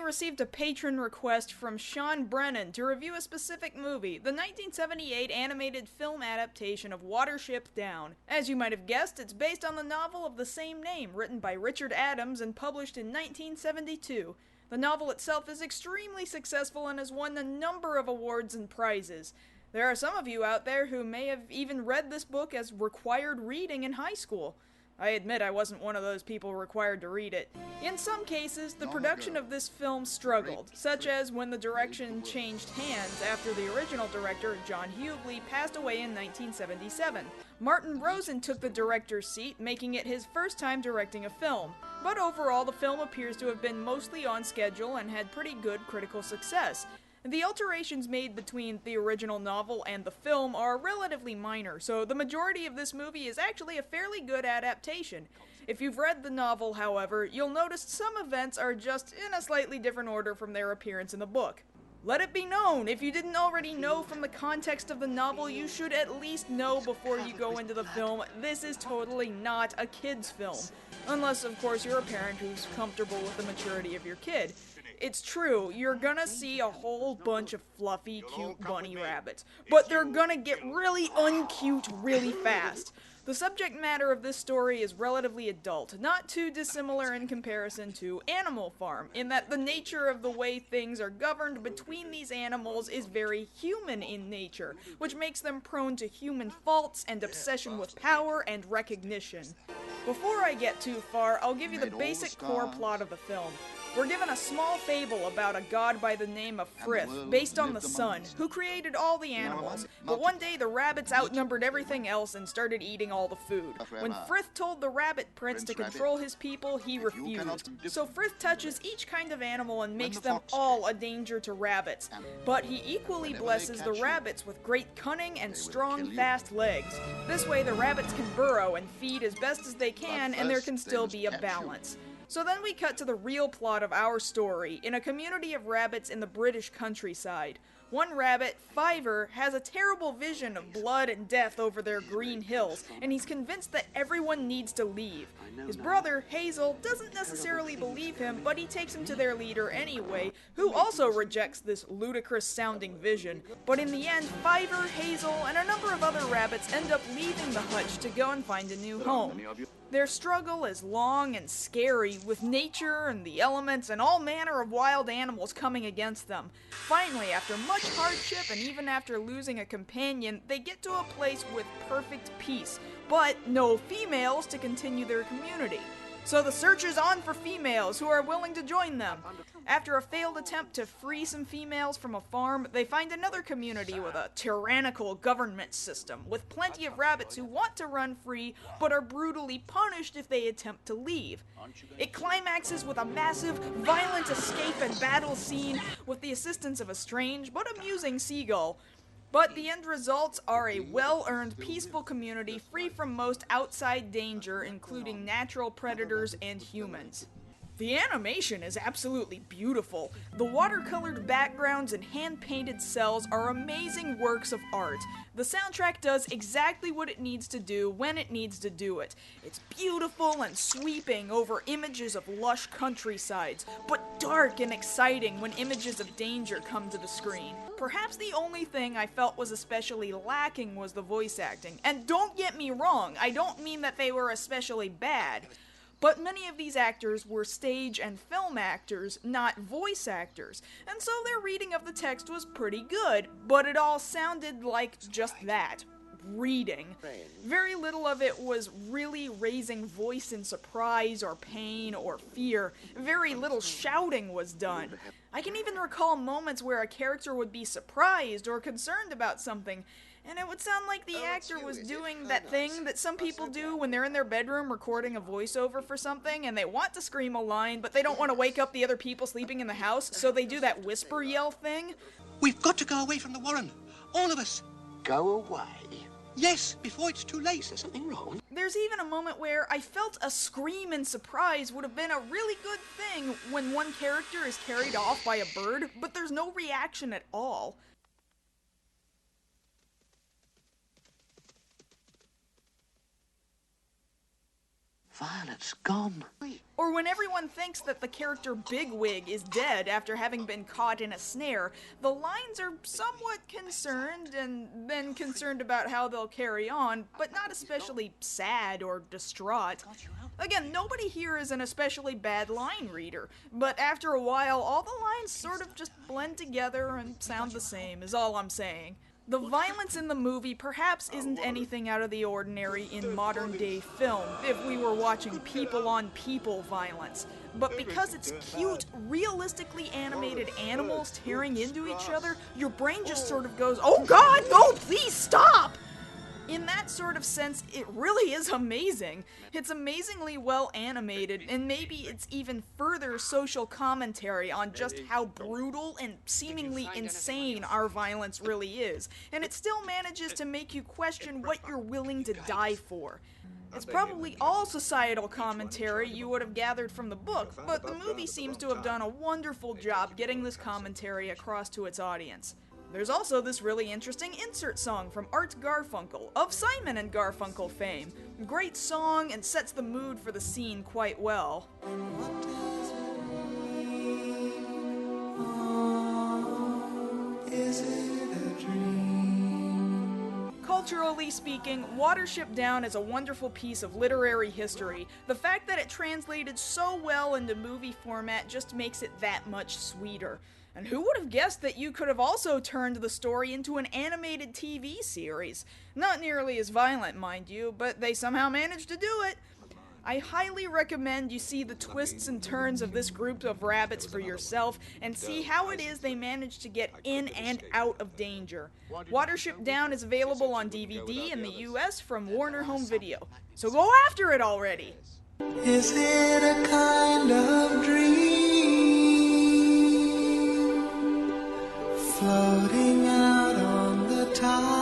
received a patron request from Sean Brennan to review a specific movie, the 1978 animated film adaptation of Watership Down. As you might have guessed, it's based on the novel of the same name, written by Richard Adams and published in 1972. The novel itself is extremely successful and has won a number of awards and prizes. There are some of you out there who may have even read this book as required reading in high school. I admit I wasn't one of those people required to read it. In some cases, the production of this film struggled, such as when the direction changed hands after the original director, John Hughley, passed away in 1977. Martin Rosen took the director's seat, making it his first time directing a film. But overall, the film appears to have been mostly on schedule and had pretty good critical success. The alterations made between the original novel and the film are relatively minor, so the majority of this movie is actually a fairly good adaptation. If you've read the novel, however, you'll notice some events are just in a slightly different order from their appearance in the book. Let it be known, if you didn't already know from the context of the novel, you should at least know before you go into the film, this is totally not a kid's film. Unless, of course, you're a parent who's comfortable with the maturity of your kid. It's true, you're gonna see a whole bunch of fluffy, cute bunny rabbits, but they're gonna get really uncute really fast. The subject matter of this story is relatively adult, not too dissimilar in comparison to Animal Farm, in that the nature of the way things are governed between these animals is very human in nature, which makes them prone to human faults and obsession with power and recognition. Before I get too far, I'll give you the basic core plot of the film. We're given a small fable about a god by the name of Frith, based on the sun, who created all the animals. But one day the rabbits outnumbered everything else and started eating all the food. When Frith told the rabbit prince to control his people, he refused. So Frith touches each kind of animal and makes them all a danger to rabbits. But he equally blesses the rabbits with great cunning and strong, fast legs. This way the rabbits can burrow and feed as best as they can, and there can still be a balance. So then we cut to the real plot of our story, in a community of rabbits in the British countryside. One rabbit, Fiver, has a terrible vision of blood and death over their green hills, and he's convinced that everyone needs to leave. His brother, Hazel, doesn't necessarily believe him, but he takes him to their leader anyway, who also rejects this ludicrous-sounding vision. But in the end, Fiver, Hazel, and a number of other rabbits end up leaving the hutch to go and find a new home. Their struggle is long and scary, with nature and the elements and all manner of wild animals coming against them. Finally, after much hardship and even after losing a companion, they get to a place with perfect peace, but no females to continue their community. So the search is on for females who are willing to join them. After a failed attempt to free some females from a farm, they find another community with a tyrannical government system, with plenty of rabbits who want to run free, but are brutally punished if they attempt to leave. It climaxes with a massive, violent escape and battle scene, with the assistance of a strange but amusing seagull. But the end results are a well-earned, peaceful community free from most outside danger, including natural predators and humans. The animation is absolutely beautiful. The watercolored backgrounds and hand-painted cells are amazing works of art. The soundtrack does exactly what it needs to do when it needs to do it. It's beautiful and sweeping over images of lush countrysides, but dark and exciting when images of danger come to the screen. Perhaps the only thing I felt was especially lacking was the voice acting. And don't get me wrong, I don't mean that they were especially bad. But many of these actors were stage and film actors, not voice actors, and so their reading of the text was pretty good, but it all sounded like just that. Reading. Very little of it was really raising voice in surprise or pain or fear. Very little shouting was done. I can even recall moments where a character would be surprised or concerned about something, and it would sound like the actor was doing that thing that some people do when they're in their bedroom recording a voiceover for something and they want to scream a line, but they don't want to wake up the other people sleeping in the house, so they do that whisper yell thing. We've got to go away from the Warren. All of us. Go away? Yes, before it's too late. Is there something wrong? There's even a moment where I felt a scream in surprise would have been a really good thing when one character is carried off by a bird, but there's no reaction at all. Violet. That's gone. Or when everyone thinks that the character Bigwig is dead after having been caught in a snare, the lines are somewhat concerned, and then concerned about how they'll carry on, but not especially sad or distraught. Again, nobody here is an especially bad line reader, but after a while, all the lines sort of just blend together and sound the same, is all I'm saying. The violence in the movie perhaps isn't anything out of the ordinary in modern-day film, if we were watching people-on-people violence. But because it's cute, realistically animated animals tearing into each other, your brain just sort of goes, "Oh God, no, please stop!" In that sort of sense, it really is amazing. It's amazingly well animated, and maybe it's even further social commentary on just how brutal and seemingly insane our violence really is, and it still manages to make you question what you're willing to die for. It's probably all societal commentary you would have gathered from the book, but the movie seems to have done a wonderful job getting this commentary across to its audience. There's also this really interesting insert song from Art Garfunkel, of Simon and Garfunkel fame. Great song and sets the mood for the scene quite well. Culturally speaking, Watership Down is a wonderful piece of literary history. The fact that it translated so well into movie format just makes it that much sweeter. And who would have guessed that you could have also turned the story into an animated TV series? Not nearly as violent, mind you, but they somehow managed to do it. I highly recommend you see the twists and turns of this group of rabbits for yourself and see how it is they manage to get in and out of danger. Watership Down is available on DVD in the US from Warner Home Video. So go after it already! Is it a kind of dream floating out on the tide?